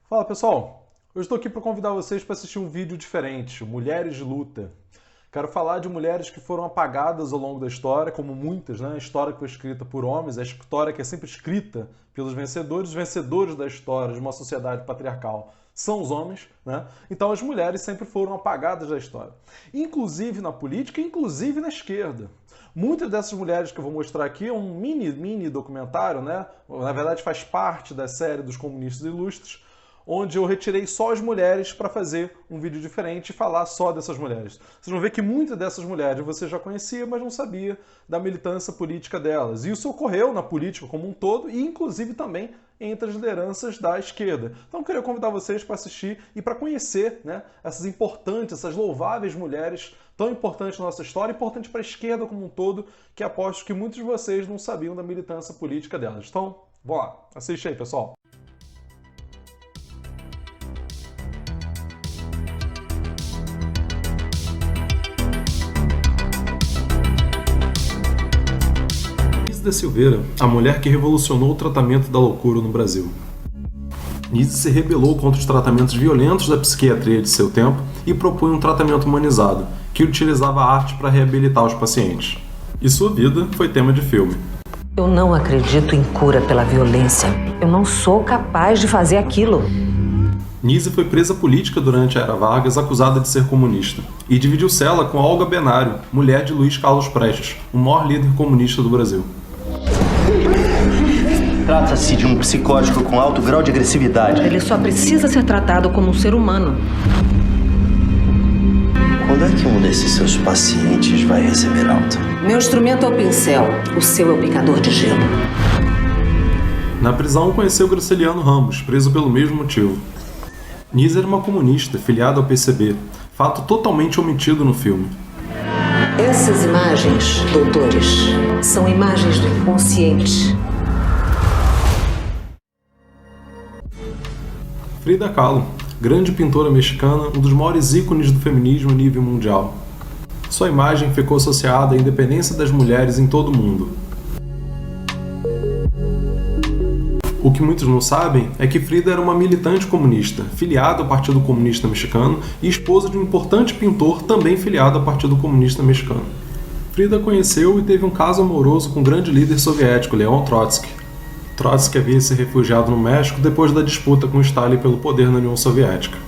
Fala pessoal, eu estou aqui para convidar vocês para assistir um vídeo diferente, Mulheres de Luta. Quero falar de mulheres que foram apagadas ao longo da história, como muitas, né? A história que foi escrita por homens, a história que é sempre escrita pelos vencedores, os vencedores da história de uma sociedade patriarcal são os homens, né? Então as mulheres sempre foram apagadas da história. Inclusive na política, inclusive na esquerda. Muitas dessas mulheres que eu vou mostrar aqui é um mini documentário, né? Na verdade faz parte da série dos comunistas ilustres, onde eu retirei só as mulheres para fazer um vídeo diferente e falar só dessas mulheres. Vocês vão ver que muitas dessas mulheres você já conhecia, mas não sabia da militância política delas. E isso ocorreu na política como um todo e inclusive também entre as lideranças da esquerda. Então eu queria convidar vocês para assistir e para conhecer, né, essas importantes, essas louváveis mulheres tão importantes na nossa história, importantes para a esquerda como um todo, que aposto que muitos de vocês não sabiam da militância política delas. Então, bora, assiste aí, pessoal. Da Silveira, a mulher que revolucionou o tratamento da loucura no Brasil. Nise se rebelou contra os tratamentos violentos da psiquiatria de seu tempo e propunha um tratamento humanizado, que utilizava a arte para reabilitar os pacientes. E sua vida foi tema de filme. Eu não acredito em cura pela violência. Eu não sou capaz de fazer aquilo. Nise foi presa política durante a Era Vargas, acusada de ser comunista, e dividiu cela com Olga Benário, mulher de Luiz Carlos Prestes, o maior líder comunista do Brasil. Trata-se de um psicótico com alto grau de agressividade. Ele só precisa ser tratado como um ser humano. Quando é que um desses seus pacientes vai receber alta? Meu instrumento é o pincel, o seu é o picador de gelo. Na prisão conheceu Graciliano Ramos, preso pelo mesmo motivo. Nise era uma comunista, filiada ao PCB, fato totalmente omitido no filme. Essas imagens, doutores, são imagens do inconsciente. Frida Kahlo, grande pintora mexicana, um dos maiores ícones do feminismo a nível mundial. Sua imagem ficou associada à independência das mulheres em todo o mundo. O que muitos não sabem é que Frida era uma militante comunista, filiada ao Partido Comunista Mexicano e esposa de um importante pintor também filiado ao Partido Comunista Mexicano. Frida conheceu e teve um caso amoroso com o grande líder soviético, Leon Trotsky. Trotsky havia se refugiado no México depois da disputa com Stalin pelo poder na União Soviética.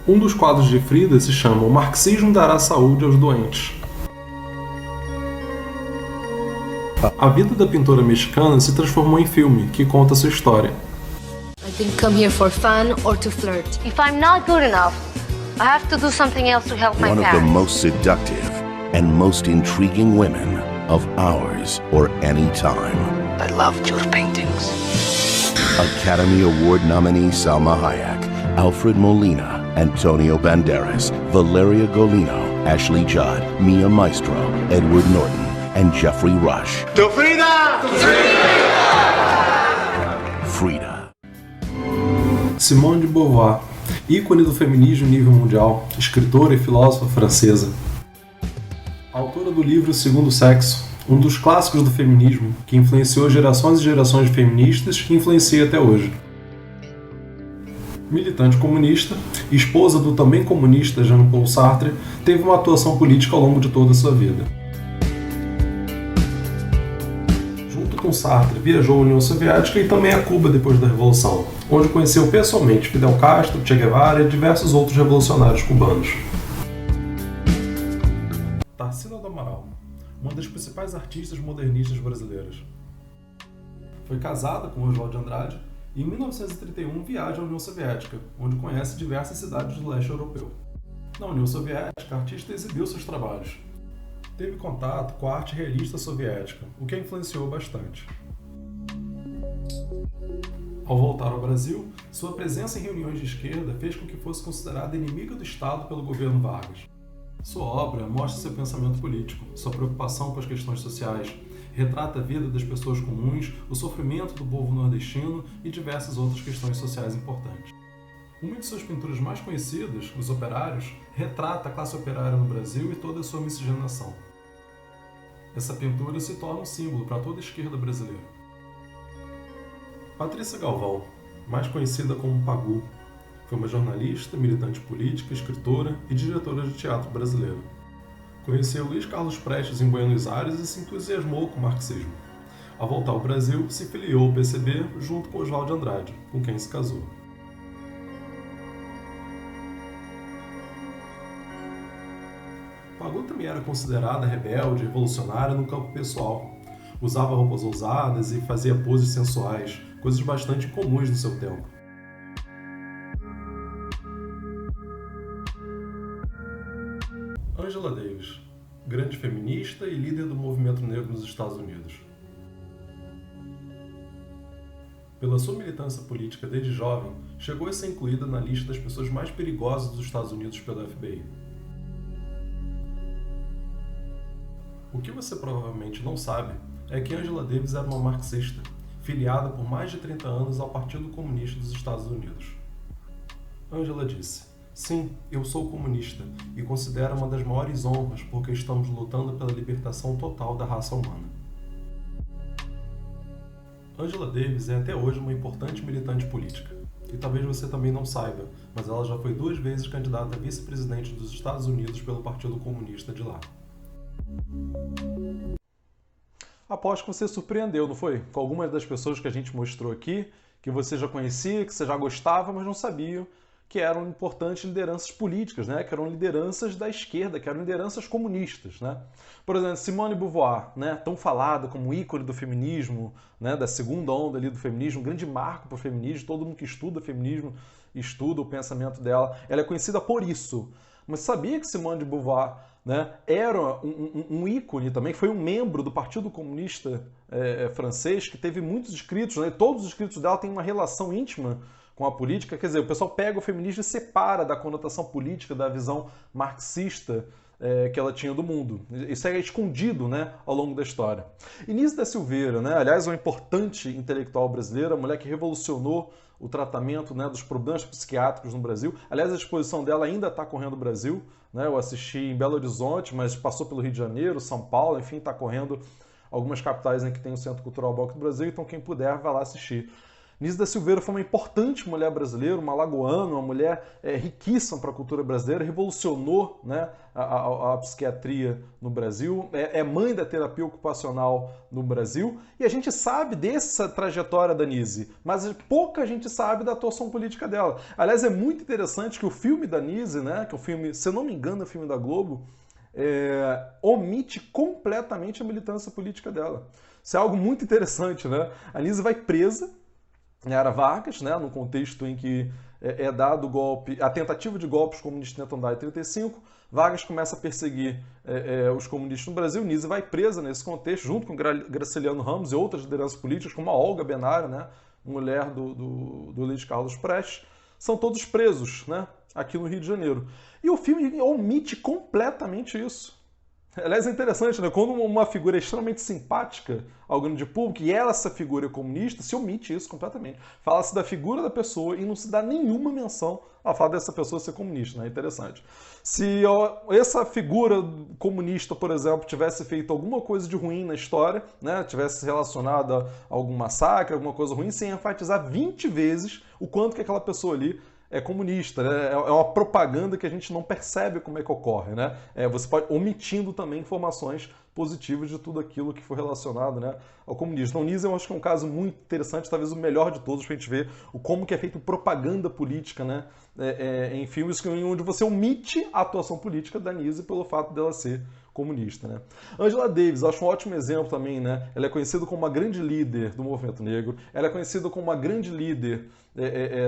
Um dos quadros de Frida se chama O Marxismo Dará Saúde aos Doentes. A vida da pintora mexicana se transformou em filme, que conta sua história. I didn't come here for fun or to flirt. If I'm not good enough, I have to do something else to help my One of the parents. most seductive and most intriguing women of ours or any time. I loved your paintings. Academy Award nominee Salma Hayek, Alfred Molina, Antonio Banderas, Valeria Golino, Ashley Judd, Mia Maestro, Edward Norton, and Jeffrey Rush. To Frida! Frida. Simone de Beauvoir, ícone do feminismo em nível mundial, escritora e filósofa francesa. Autora do livro O Segundo Sexo, um dos clássicos do feminismo, que influenciou gerações e gerações de feministas e influencia até hoje. Militante comunista, esposa do também comunista Jean-Paul Sartre, teve uma atuação política ao longo de toda a sua vida. Junto com Sartre, viajou à União Soviética e também a Cuba depois da Revolução, onde conheceu pessoalmente Fidel Castro, Che Guevara e diversos outros revolucionários cubanos. Tarsila do Amaral, uma das principais artistas modernistas brasileiras. Foi casada com Oswald de Andrade e em 1931 viaja à União Soviética, onde conhece diversas cidades do leste europeu. Na União Soviética, a artista exibiu seus trabalhos. Teve contato com a arte realista soviética, o que a influenciou bastante. Ao voltar ao Brasil, sua presença em reuniões de esquerda fez com que fosse considerada inimiga do Estado pelo governo Vargas. Sua obra mostra seu pensamento político, sua preocupação com as questões sociais, retrata a vida das pessoas comuns, o sofrimento do povo nordestino e diversas outras questões sociais importantes. Uma de suas pinturas mais conhecidas, Os Operários, retrata a classe operária no Brasil e toda a sua miscigenação. Essa pintura se torna um símbolo para toda a esquerda brasileira. Patrícia Galvão, mais conhecida como Pagu. Foi uma jornalista, militante política, escritora e diretora de teatro brasileira. Conheceu Luiz Carlos Prestes em Buenos Aires e se entusiasmou com o marxismo. Ao voltar ao Brasil, se filiou ao PCB junto com Oswald de Andrade, com quem se casou. Pagu também era considerada rebelde e revolucionária no campo pessoal. Usava roupas ousadas e fazia poses sensuais, coisas bastante comuns no seu tempo. Angela Davis, grande feminista e líder do movimento negro nos Estados Unidos. Pela sua militância política desde jovem, chegou a ser incluída na lista das pessoas mais perigosas dos Estados Unidos pelo FBI. O que você provavelmente não sabe é que Angela Davis era uma marxista, filiada por mais de 30 anos ao Partido Comunista dos Estados Unidos. Angela disse: "Sim, eu sou comunista e considero uma das maiores honras porque estamos lutando pela libertação total da raça humana." Angela Davis é até hoje uma importante militante política. E talvez você também não saiba, mas ela já foi 2 vezes candidata a vice-presidente dos Estados Unidos pelo Partido Comunista de lá. Aposto que você surpreendeu, não foi? Com algumas das pessoas que a gente mostrou aqui, que você já conhecia, que você já gostava, mas não sabia que eram importantes lideranças políticas, né? Que eram lideranças da esquerda, que eram lideranças comunistas, né? Por exemplo, Simone de Beauvoir, né? Tão falada como ícone do feminismo, né? Da segunda onda ali do feminismo, um grande marco para o feminismo, todo mundo que estuda feminismo estuda o pensamento dela. Ela é conhecida por isso. Mas sabia que Simone de Beauvoir, né, era um ícone também, foi um membro do Partido Comunista francês, que teve muitos escritos, né? Todos os escritos dela têm uma relação íntima com a política. Quer dizer, o pessoal pega o feminismo e separa da conotação política, da visão marxista que ela tinha do mundo. Isso é escondido, né, ao longo da história. Inês da Silveira, né, aliás, uma importante intelectual brasileira, mulher que revolucionou o tratamento, né, dos problemas psiquiátricos no Brasil. Aliás, a exposição dela ainda está correndo no Brasil, né? Eu assisti em Belo Horizonte, mas passou pelo Rio de Janeiro, São Paulo, enfim, está correndo algumas capitais em que tem o Centro Cultural Banco do Brasil, então quem puder vai lá assistir. Inês da Silveira foi uma importante mulher brasileira, uma alagoana, uma mulher riquíssima para a cultura brasileira, revolucionou, né, a psiquiatria no Brasil, é mãe da terapia ocupacional no Brasil, e a gente sabe dessa trajetória da Nise, mas pouca gente sabe da atuação política dela. Aliás, é muito interessante que o filme da Nise, né, que é um filme, se eu não me engano, é um filme da Globo, omite completamente a militância política dela. Isso é algo muito interessante, né? A Nise vai presa, era Vargas, né, no contexto em que é dado o golpe, a tentativa de golpe os comunistas tentam dar em 1935, Vargas começa a perseguir os comunistas no Brasil, Nise vai presa nesse contexto, junto com Graciliano Ramos e outras lideranças políticas, como a Olga Benário, né, mulher do Luiz Carlos Prestes, são todos presos, né, aqui no Rio de Janeiro. E o filme omite completamente isso. Aliás, é interessante, né? Quando uma figura é extremamente simpática ao grande público, e essa figura é comunista, se omite isso completamente. Fala-se da figura da pessoa e não se dá nenhuma menção ao fato dessa pessoa ser comunista, né? É interessante. Se essa figura comunista, por exemplo, tivesse feito alguma coisa de ruim na história, né? Tivesse relacionada a algum massacre, alguma coisa ruim, sem enfatizar 20 vezes o quanto que aquela pessoa ali é comunista, né? É uma propaganda que a gente não percebe como é que ocorre, né? Você pode omitindo também informações positivas de tudo aquilo que foi relacionado, né, ao comunismo. Então, Nise eu acho que é um caso muito interessante, talvez o melhor de todos, para a gente ver como que é feita propaganda política, né, em filmes onde você omite a atuação política da Nise pelo fato dela ser comunista, né? Angela Davis, acho um ótimo exemplo também, né? Ela é conhecida como uma grande líder do movimento negro, ela é conhecida como uma grande líder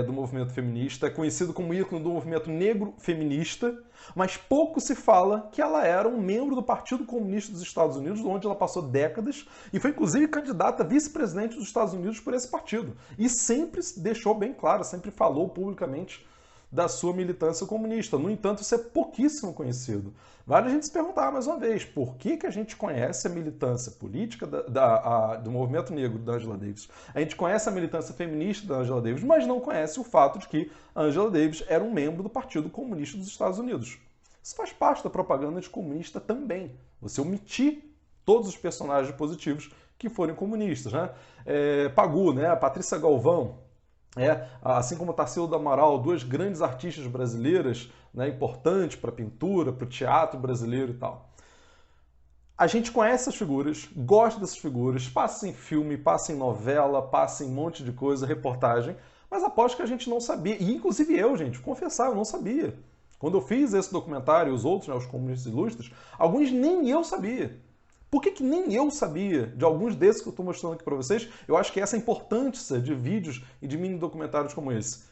do movimento feminista, é conhecida como ícone do movimento negro feminista, mas pouco se fala que ela era um membro do Partido Comunista dos Estados Unidos, onde ela passou décadas e foi inclusive candidata a vice-presidente dos Estados Unidos por esse partido. E sempre deixou bem claro, sempre falou publicamente da sua militância comunista. No entanto, isso é pouquíssimo conhecido. Vale a gente se perguntar mais uma vez, por que a gente conhece a militância política do movimento negro da Angela Davis? A gente conhece a militância feminista da Angela Davis, mas não conhece o fato de que a Angela Davis era um membro do Partido Comunista dos Estados Unidos. Isso faz parte da propaganda anticomunista também. Você omitir todos os personagens positivos que forem comunistas, né? Pagu, né? A Patrícia Galvão, Assim como Tarsila do Amaral, duas grandes artistas brasileiras, né, importantes para a pintura, para o teatro brasileiro e tal. A gente conhece essas figuras, gosta dessas figuras, passa em filme, passa em novela, passa em um monte de coisa, reportagem, mas aposto que a gente não sabia, e inclusive eu, gente, confessar, eu não sabia. Quando eu fiz esse documentário e os outros, né, os comunistas ilustres, alguns nem eu sabia. Por que nem eu sabia de alguns desses que eu estou mostrando aqui para vocês? Eu acho que essa é a importância de vídeos e de mini documentários como esse.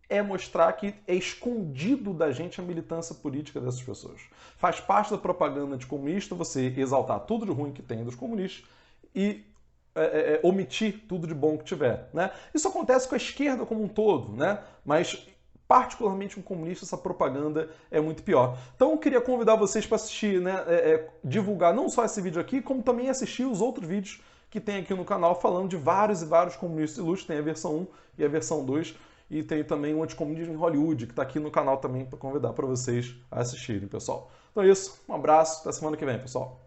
É mostrar que é escondido da gente a militância política dessas pessoas. Faz parte da propaganda anticomunista você exaltar tudo de ruim que tem dos comunistas e omitir tudo de bom que tiver, né? Isso acontece com a esquerda como um todo, né? Mas particularmente com comunistas, essa propaganda é muito pior. Então eu queria convidar vocês para assistir, né, divulgar não só esse vídeo aqui, como também assistir os outros vídeos que tem aqui no canal falando de vários e vários comunistas ilustres. Tem a versão 1 e a versão 2, e tem também o Anticomunismo em Hollywood, que está aqui no canal também para convidar para vocês a assistirem, pessoal. Então é isso, um abraço, até semana que vem, pessoal.